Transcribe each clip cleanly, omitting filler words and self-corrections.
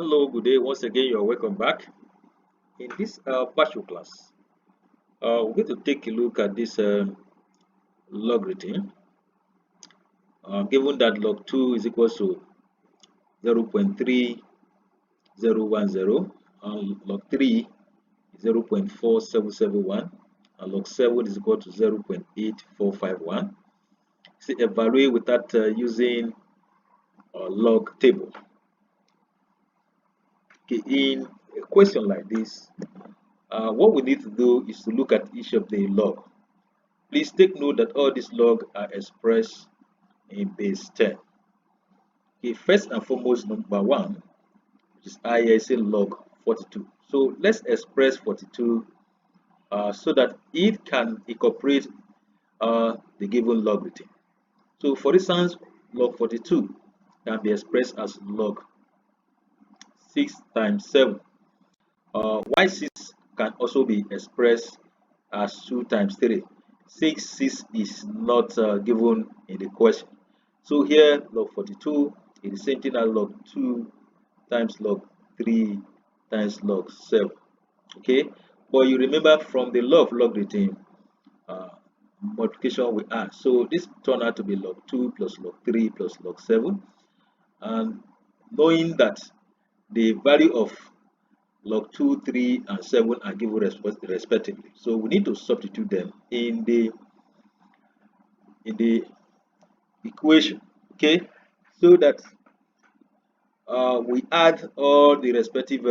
Hello, good day. Once again, you're welcome back. In this partial class, we're going to take a look at this logarithm. Given that log 2 is equal to 0.3010 and log 3 is 0.4771 and log 7 is equal to 0.8451. See, evaluate with that using log table. Okay, in a question like this, what we need to do is to look at each of the log. Please take note that all these log are expressed in base 10. Okay, first and foremost, number one, which is I here, say log 42. So let's express 42 so that it can incorporate the given logarithm. So for instance, log 42 can be expressed as log 6 times 7. Y6 can also be expressed as 2 times 3. 6 is not given in the question. So here, log 42 is the same thing as log 2 times log 3 times log 7. Okay, but you remember from the law of logarithm, uh, multiplication we add. So this turned out to be log 2 plus log 3 plus log 7. And knowing that the value of log 2, 3, and 7 are given respectively. So we need to substitute them in the equation, okay, so that we add all the respective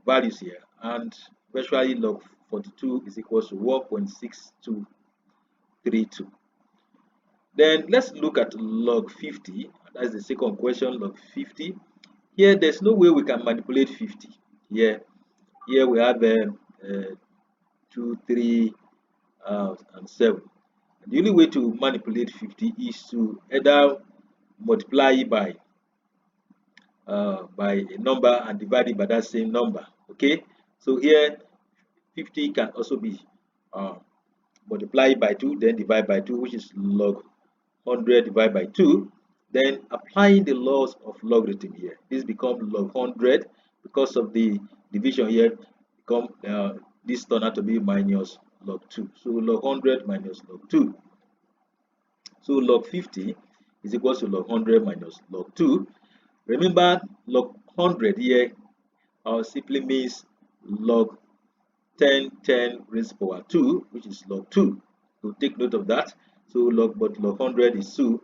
values here, and virtually log 42 is equal to 1.6232. Then let's look at log 50. That's the second question, log 50. Here, there's no way we can manipulate 50. Here we have 2, 3, and 7. The only way to manipulate 50 is to either multiply by a number and divide it by that same number. Okay, so here 50 can also be multiplied by 2, then divide by 2, which is log 100 divided by 2. Then applying the laws of logarithm here, this becomes log 100 because of the division here. Become this turn out to be minus log 2. So log 100 minus log 2. So log 50 is equal to log 100 minus log 2. Remember, log 100 here simply means log 10 raised to power 2, which is log 2. So take note of that. So log 100 is 2,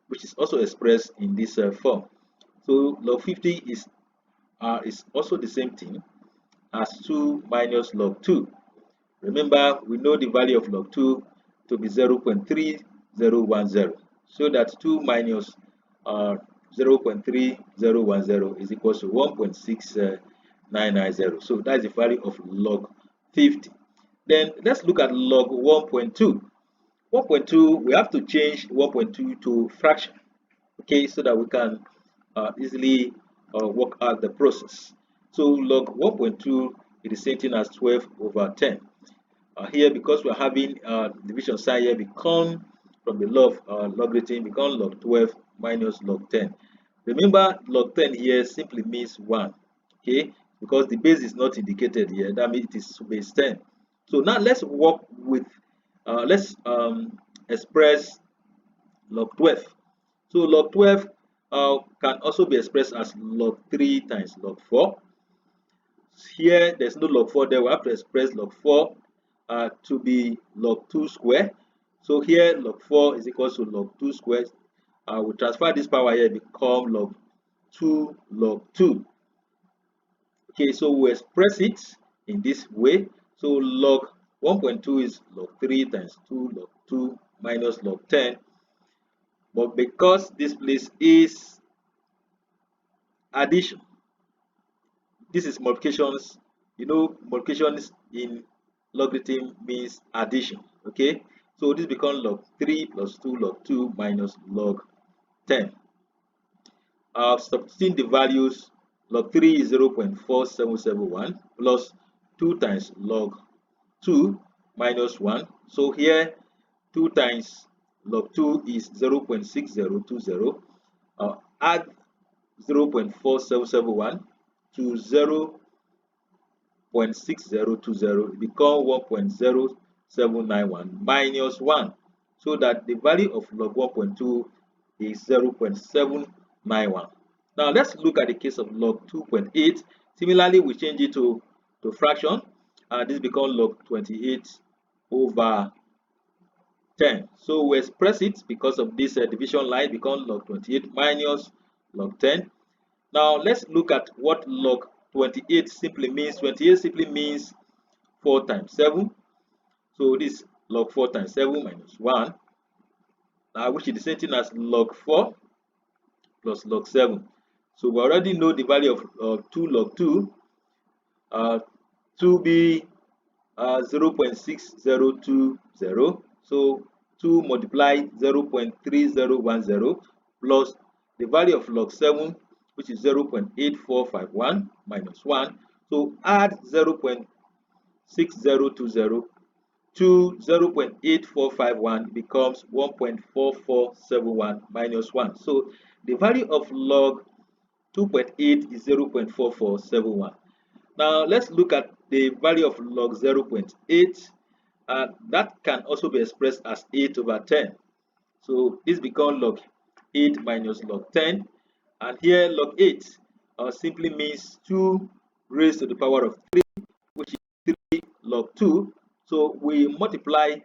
which is also expressed in this form. So log 50 is also the same thing as 2 minus log 2. Remember, we know the value of log 2 to be 0.3010. So that 2 minus 0.3010 is equal to 1.6990. So that's the value of log 50. Then let's look at log 1.2. 1.2, we have to change 1.2 to fraction, okay, so that we can easily work out the process. So log 1.2 is the same thing as 12 over 10. Here, because we're having division sign here, become from the law of logarithm, become log 12 minus log 10. Remember, log 10 here simply means 1, okay, because the base is not indicated here. That means it is base 10. So now let's work with, let's express log 12. So log 12 can also be expressed as log 3 times log 4. Here, there's no log 4 there. We have to express log 4 to be log 2 square. So here, log 4 is equal to log 2 squared. We transfer this power here, become log 2 log 2. Okay, so we express it in this way. So log 1.2 is log 3 times 2 log 2 minus log 10. But because this place is addition, this is multiplications. You know, multiplications in logarithm means addition. Okay, so this becomes log 3 plus 2 log 2 minus log 10. Substituting the values, log 3 is 0.4771 plus 2 times log 2 minus 1. So here 2 times log 2 is 0.6020. Add 0.4771 to 0.6020, it becomes 1.0791 minus 1, so that the value of log 1.2 is 0.791. Now let's look at the case of log 2.8. Similarly, we change it to fraction, and this becomes log 28 over 10. So we express it because of this division line, becomes log 28 minus log 10. Now let's look at what log 28 simply means. 28 simply means 4 times 7. So this log 4 times 7 minus 1, which is the same thing as log 4 plus log 7. So we already know the value of 2 log 2 to be 0.6020. So 2 multiply 0.3010 plus the value of log 7, which is 0.8451 minus 1. So add 0.6020 to 0.8451 becomes 1.4471 minus 1. So the value of log 2.8 is 0.4471. Now let's look at the value of log 0.8. That can also be expressed as 8 over 10. So this becomes log 8 minus log 10. And here log 8 simply means 2 raised to the power of 3, which is 3 log 2. So we multiply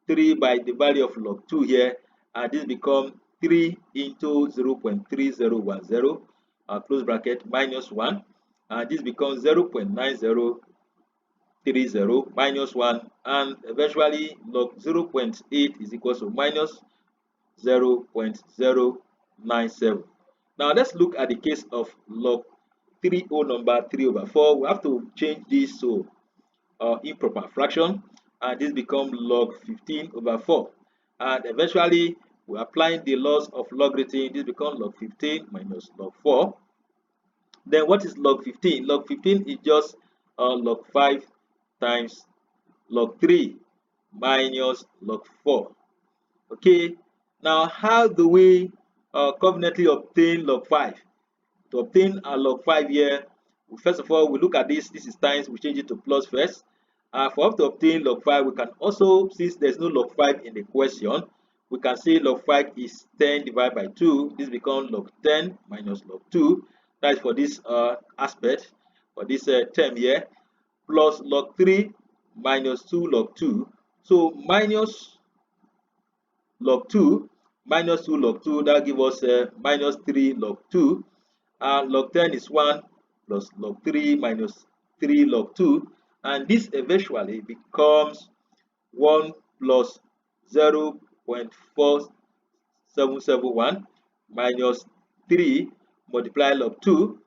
3 by the value of log 2 here, and this becomes 3 into 0.3010, close bracket, minus 1, and this becomes 0.9030 minus 1, and eventually log 0.8 is equal to minus 0.097. Now let's look at the case of log 3 whole number 3 over 4. We have to change this to improper fraction, and this becomes log 15 over 4. And eventually we're applying the laws of logarithm. This becomes log 15 minus log 4. Then what is log 15? Log 15 is just log 5 times log 3 minus log 4. Okay, now how do we conveniently obtain log 5? To obtain a log 5 here, first of all, we look at this. This is times, we change it to plus first. For us to obtain log 5, we can also, since there's no log 5 in the question, we can say log 5 is 10 divided by 2. This becomes log 10 minus log 2. That is for this aspect, for this term here, plus log 3 minus 2 log 2. So minus log 2 minus 2 log 2, that gives us minus 3 log 2. And log 10 is 1 plus log 3 minus 3 log 2. And this eventually becomes 1 plus 0.4771 minus 3 multiply log 2.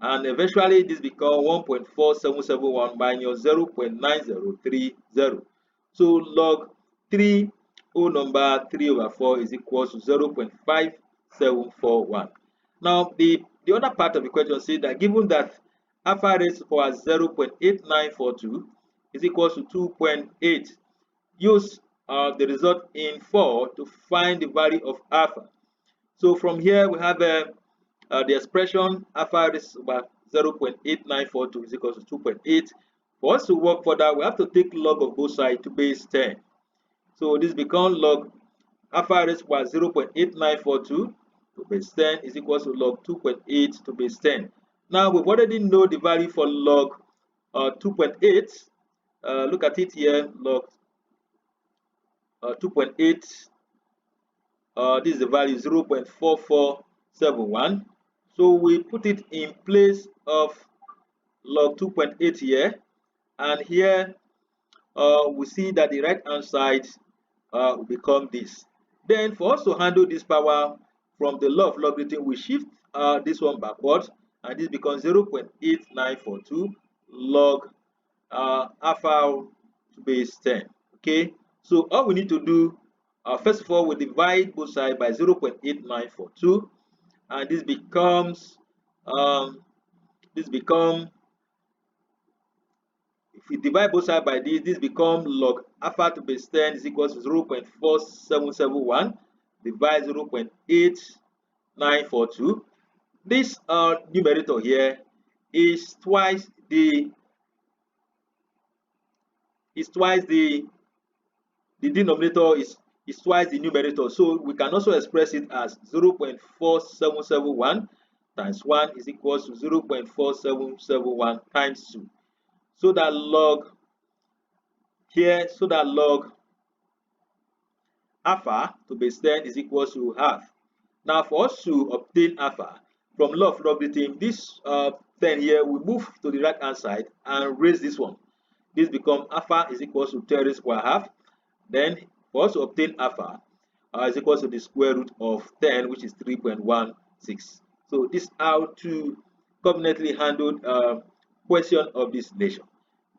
And eventually this becomes 1.4771 minus 0.9030. So log 3 whole number 3 over 4 is equal to 0.5741. Now the other part of the question says that given that alpha raised to power 0.8942 is equal to 2.8, use the result in 4 to find the value of alpha. So from here we have the expression alpha raised to power 0.8942 is equal to 2.8. For us to work further, we have to take log of both sides to base 10. So this becomes log alpha raised to power 0.8942 to base 10 is equal to log 2.8 to base 10. Now we've already know the value for log 2.8. Look at it here, log 2.8. This is the value 0.4471. So we put it in place of log 2.8 here, and here we see that the right hand side will become this. Then for us to handle this power from the law of logarithm, we shift this one backwards, and this becomes 0.8942 log alpha to base 10. Okay, so all we need to do, first of all, we divide both sides by 0.8942, and this becomes if we divide both sides by this becomes log alpha to base 10 is equal to 0.4771 divide 0.8942, This numerator here is twice the denominator is twice the numerator. So we can also express it as 0.4771 times 1 is equals to 0.4771 times 2. So that log here, so that log alpha to base 10 is equals to half. Now for us to obtain alpha from law of logarithm, this 10 here we move to the right hand side and raise this one. This becomes alpha is equals to 10 raised square half. Then for us to obtain alpha is equals to the square root of 10, which is 3.16. So this is how to conveniently handle question of this nature.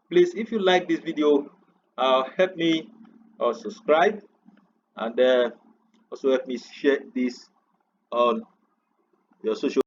Please, if you like this video, help me subscribe, and also help me share this on your social